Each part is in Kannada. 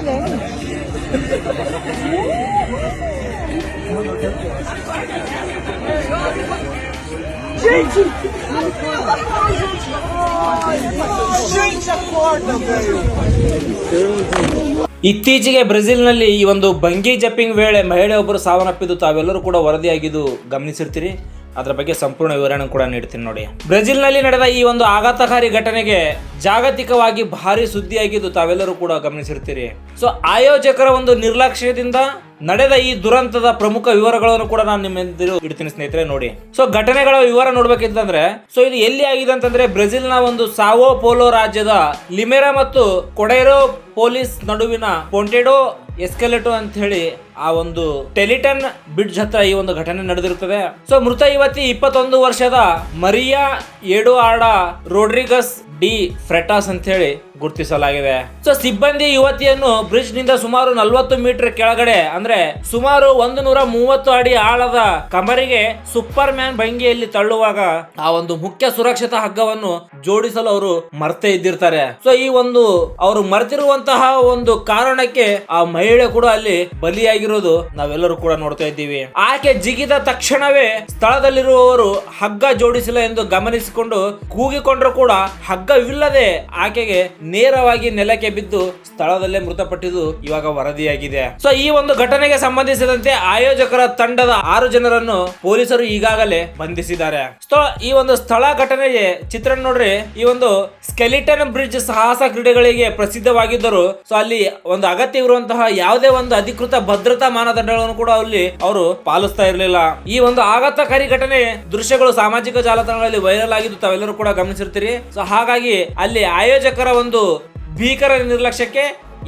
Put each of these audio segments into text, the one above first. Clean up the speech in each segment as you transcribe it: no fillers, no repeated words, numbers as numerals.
Gente! Gente, acorda, velho! ಇತ್ತೀಚೆಗೆ ಬ್ರೆಜಿಲ್ನಲ್ಲಿ ಈ ಒಂದು ಬಂಗಿ ಜಂಪಿಂಗ್ ವೇಳೆ ಮಹಿಳೆಯೊಬ್ಬರು ಸಾವನ್ನಪ್ಪಿದ್ದು ತಾವೆಲ್ಲರೂ ಕೂಡ ವರದಿಯಾಗಿದ್ದು ಗಮನಿಸಿರ್ತೀರಿ. ಅದರ ಬಗ್ಗೆ ಸಂಪೂರ್ಣ ವಿವರಣೆ ಕೂಡ ನೀಡ್ತೀನಿ ನೋಡಿ. ಬ್ರೆಜಿಲ್ನಲ್ಲಿ ನಡೆದ ಈ ಒಂದು ಆಘಾತಕಾರಿ ಘಟನೆಗೆ ಜಾಗತಿಕವಾಗಿ ಭಾರಿ ಸುದ್ದಿಯಾಗಿದ್ದು ತಾವೆಲ್ಲರೂ ಕೂಡ ಗಮನಿಸಿರ್ತೀರಿ. ಸೊ ಆಯೋಜಕರ ಒಂದು ನಿರ್ಲಕ್ಷ್ಯದಿಂದ ನಡೆದ ಈ ದುರಂತದ ಪ್ರಮುಖ ವಿವರಗಳನ್ನು ಕೂಡ ನಾನು ನಿಮ್ಮ ಎದುರು ಇಡ್ತೀನಿ ಸ್ನೇಹಿತರೆ ನೋಡಿ. ಸೊ ಘಟನೆಗಳ ವಿವರ ನೋಡ್ಬೇಕಿತ್ತಂದ್ರೆ ಸೊ ಇದು ಎಲ್ಲಿ ಆಗಿದೆ ಅಂತಂದ್ರೆ ಬ್ರೆಜಿಲ್ನ ಒಂದು ಸಾವೋ ಪೋಲೋ ರಾಜ್ಯದ ಲಿಮೆರಾ ಮತ್ತು ಕೊಡೈರೋ ಪೊಲೀಸ್ ನಡುವಿನ ಪೊಂಟೆಡೋ ಎಸ್ಕಲೇಟೋ ಅಂತ ಹೇಳಿ ಆ ಒಂದು ಟೆಲಿಟನ್ ಬ್ರಿಡ್ಜ್ ಹತ್ರ ಈ ಒಂದು ಘಟನೆ ನಡೆದಿರುತ್ತದೆ. ಸೊ ಮೃತ ಯುವತಿ 21 ವರ್ಷದ ಮರಿಯಾ ಎಡುಆರ್ಡಾ ರೋಡ್ರಿಗಸ್ ಡಿ ಫ್ರೆಟಾಸ್ ಅಂತ ಹೇಳಿ ಗುರುತಿಸಲಾಗಿದೆ. ಸೊ ಸಿಬ್ಬಂದಿ ಯುವತಿಯನ್ನು ಬ್ರಿಡ್ಜ್ ನಿಂದ ಸುಮಾರು 40 ಮೀಟರ್ ಕೆಳಗಡೆ ಅಂದ್ರೆ ಸುಮಾರು 130 ಅಡಿ ಆಳದ ಕಮರಿಗೆ ಸೂಪರ್ ಮ್ಯಾನ್ ಭಂಗಿಯಲ್ಲಿ ತಳ್ಳುವಾಗ ಆ ಒಂದು ಮುಖ್ಯ ಸುರಕ್ಷತಾ ಹಗ್ಗವನ್ನು ಜೋಡಿಸಲು ಅವರು ಮರ್ತೇ ಇದ್ದಿರ್ತಾರೆ. ಸೊ ಈ ಒಂದು ಅವರು ಮರೆತಿರುವಂತಹ ಒಂದು ಕಾರಣಕ್ಕೆ ಆ ಮಹಿಳೆ ಕೂಡ ಅಲ್ಲಿ ಬಲಿಯಾಗಿರೋದು ನಾವೆಲ್ಲರೂ ಕೂಡ ನೋಡ್ತಾ ಇದ್ದೀವಿ. ಆಕೆ ಜಿಗಿದ ತಕ್ಷಣವೇ ಸ್ಥಳದಲ್ಲಿರುವವರು ಹಗ್ಗ ಜೋಡಿಸಿಲ್ಲ ಎಂದು ಗಮನಿಸಿಕೊಂಡು ಕೂಗಿಕೊಂಡ್ರು ಕೂಡ ಹಗ್ಗವಿಲ್ಲದೆ ಆಕೆಗೆ ನೇರವಾಗಿ ನೆಲಕ್ಕೆ ಬಿದ್ದು ಸ್ಥಳದಲ್ಲೇ ಮೃತಪಟ್ಟಿದ್ದು ಇವಾಗ ವರದಿಯಾಗಿದೆ. ಸೊ ಈ ಒಂದು ಘಟನೆಗೆ ಸಂಬಂಧಿಸಿದಂತೆ ಆಯೋಜಕರ ತಂಡದ 6 ಜನರನ್ನು ಪೊಲೀಸರು ಈಗಾಗಲೇ ಬಂಧಿಸಿದ್ದಾರೆ. ಸೊ ಈ ಒಂದು ಸ್ಥಳ ಘಟನೆಗೆ ಚಿತ್ರಣ ನೋಡ್ರಿ. ಈ ಒಂದು ಸ್ಕೆಲಿಟನ್ ಬ್ರಿಡ್ಜ್ ಸಾಹಸ ಕ್ರೀಡೆಗಳಿಗೆ ಪ್ರಸಿದ್ಧವಾಗಿದ್ದರು. ಸೊ ಅಲ್ಲಿ ಒಂದು ಅಗತ್ಯವಿರುವಂತಹ ಯಾವುದೇ ಒಂದು ಅಧಿಕೃತ ಭದ್ರತಾ ಮಾನದಂಡಗಳನ್ನು ಕೂಡ ಅಲ್ಲಿ ಅವರು ಪಾಲಿಸ್ತಾ ಇರಲಿಲ್ಲ. ಈ ಒಂದು ಆಘಾತಕಾರಿ ಘಟನೆ ದೃಶ್ಯಗಳು ಸಾಮಾಜಿಕ ಜಾಲತಾಣಗಳಲ್ಲಿ ವೈರಲ್ ಆಗಿದ್ದು ತಾವೆಲ್ಲರೂ ಕೂಡ ಗಮನಿಸಿರ್ತೀರಿ. ಸೊ ಹಾಗಾಗಿ ಅಲ್ಲಿ ಆಯೋಜಕರ ಒಂದು ಭೀಕರ ನಿರ್ಲಕ್ಷ್ಯಕ್ಕೆ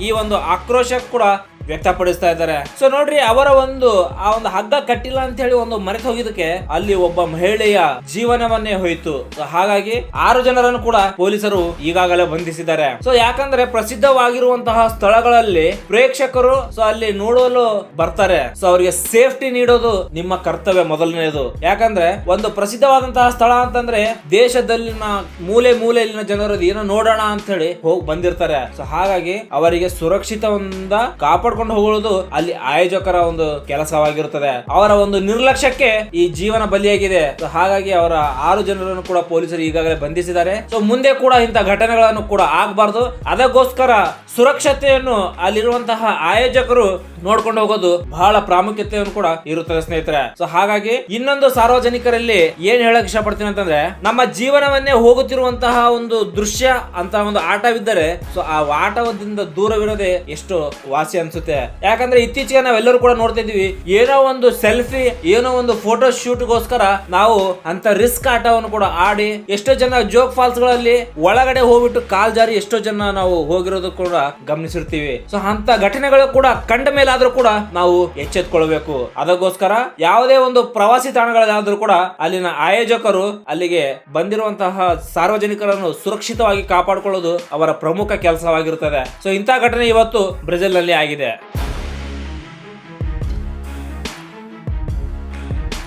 ಈ ಒಂದು ಆಕ್ರೋಶ ಕೂಡ ವ್ಯಕ್ತಪಡಿಸ್ತಾ ಇದ್ದಾರೆ. ಸೊ ನೋಡ್ರಿ, ಅವರ ಒಂದು ಆ ಒಂದು ಹಗ್ಗ ಕಟ್ಟಿಲ್ಲ ಅಂತ ಹೇಳಿ ಒಂದು ಮರೆತು ಹೋಗಿದ್ದಕ್ಕೆ ಅಲ್ಲಿ ಒಬ್ಬ ಮಹಿಳೆಯ ಜೀವನವನ್ನೇ ಹೋಯಿತು. ಸೊ ಹಾಗಾಗಿ 6 ಜನರನ್ನು ಕೂಡ ಪೊಲೀಸರು ಈಗಾಗಲೇ ಬಂಧಿಸಿದ್ದಾರೆ. ಸೊ ಯಾಕಂದ್ರೆ ಪ್ರಸಿದ್ಧವಾಗಿರುವಂತಹ ಸ್ಥಳಗಳಲ್ಲಿ ಪ್ರೇಕ್ಷಕರು ಸೊ ಅಲ್ಲಿ ನೋಡಲು ಬರ್ತಾರೆ. ಸೊ ಅವರಿಗೆ ಸೇಫ್ಟಿ ನೀಡೋದು ನಿಮ್ಮ ಕರ್ತವ್ಯ ಮೊದಲನೇದು. ಯಾಕಂದ್ರೆ ಒಂದು ಪ್ರಸಿದ್ಧವಾದಂತಹ ಸ್ಥಳ ಅಂತಂದ್ರೆ ದೇಶದಲ್ಲಿನ ಮೂಲೆ ಮೂಲೆಯಲ್ಲಿನ ಜನರು ಏನೋ ನೋಡೋಣ ಅಂತ ಹೇಳಿ ಹೋಗಿ ಬಂದಿರ್ತಾರೆ. ಸೊ ಹಾಗಾಗಿ ಅವರಿಗೆ ಸುರಕ್ಷಿತವಂದ ಕಾಪಾಡ ಹೋಗುವುದು ಅಲ್ಲಿ ಆಯೋಜಕರ ಒಂದು ಕೆಲಸವಾಗಿರುತ್ತದೆ. ಅವರ ಒಂದು ನಿರ್ಲಕ್ಷ್ಯಕ್ಕೆ ಈ ಜೀವನ ಬಲಿಯಾಗಿದೆ. ಹಾಗಾಗಿ ಅವರ 6 ಜನರನ್ನು ಕೂಡ ಪೊಲೀಸರು ಈಗಾಗಲೇ ಬಂಧಿಸಿದ್ದಾರೆ. ಸೊ ಮುಂದೆ ಕೂಡ ಇಂತಹ ಘಟನೆಗಳನ್ನು ಕೂಡ ಆಗಬಾರದು. ಅದಕ್ಕೋಸ್ಕರ ಸುರಕ್ಷತೆಯನ್ನು ಅಲ್ಲಿರುವಂತಹ ಆಯೋಜಕರು ನೋಡ್ಕೊಂಡು ಹೋಗೋದು ಬಹಳ ಪ್ರಾಮುಖ್ಯತೆಯನ್ನು ಕೂಡ ಇರುತ್ತದೆ ಸ್ನೇಹಿತರೆ. ಸೊ ಹಾಗಾಗಿ ಇನ್ನೊಂದು ಸಾರ್ವಜನಿಕರಲ್ಲಿ ಏನ್ ಹೇಳಕ್ ಇಷ್ಟಪಡ್ತೀನಿ ಅಂತಂದ್ರೆ, ನಮ್ಮ ಜೀವನವನ್ನೇ ಹೋಗುತ್ತಿರುವಂತಹ ಒಂದು ದೃಶ್ಯ ಅಂತ ಒಂದು ಆಟವಿದ್ದರೆ ಸೊ ಆ ಆಟದಿಂದ ದೂರವಿರೋದೇ ಎಷ್ಟು ವಾಸಿ ಅನ್ಸುತ್ತೆ. ಯಾಕಂದ್ರೆ ಇತ್ತೀಚೆಗೆ ನಾವೆಲ್ಲರೂ ಕೂಡ ನೋಡ್ತಾ ಇದೀವಿ, ಏನೋ ಒಂದು ಸೆಲ್ಫಿ, ಏನೋ ಒಂದು ಫೋಟೋ ಶೂಟ್ ಗೋಸ್ಕರ ನಾವು ಅಂತ ರಿಸ್ಕ್ ಆಟವನ್ನು ಕೂಡ ಆಡಿ ಎಷ್ಟೋ ಜನ ಜೋಗ್ ಫಾಲ್ಸ್ ಗಳಲ್ಲಿ ಒಳಗಡೆ ಹೋಗ್ಬಿಟ್ಟು ಕಾಲ್ ಜಾರಿ ಎಷ್ಟೋ ಜನ ನಾವು ಹೋಗಿರೋದು ಕೂಡ ಗಮನಿಸಿರ್ತೀವಿ. ಸೊ ಅಂತ ಘಟನೆಗಳು ಕೂಡ ಕಂಡ ಮೇಲಾದ್ರೂ ಕೂಡ ನಾವು ಎಚ್ಚೆತ್ಕೊಳ್ಬೇಕು. ಅದಕ್ಕೋಸ್ಕರ ಯಾವುದೇ ಒಂದು ಪ್ರವಾಸಿ ತಾಣಗಳಾದ್ರೂ ಕೂಡ ಅಲ್ಲಿನ ಆಯೋಜಕರು ಅಲ್ಲಿಗೆ ಬಂದಿರುವಂತಹ ಸಾರ್ವಜನಿಕರನ್ನು ಸುರಕ್ಷಿತವಾಗಿ ಕಾಪಾಡಿಕೊಳ್ಳೋದು ಅವರ ಪ್ರಮುಖ ಕೆಲಸವಾಗಿರುತ್ತದೆ. ಸೊ ಇಂತಹ ಘಟನೆ ಇವತ್ತು ಬ್ರೆಜಿಲ್ ನಲ್ಲಿ ಆಗಿದೆ.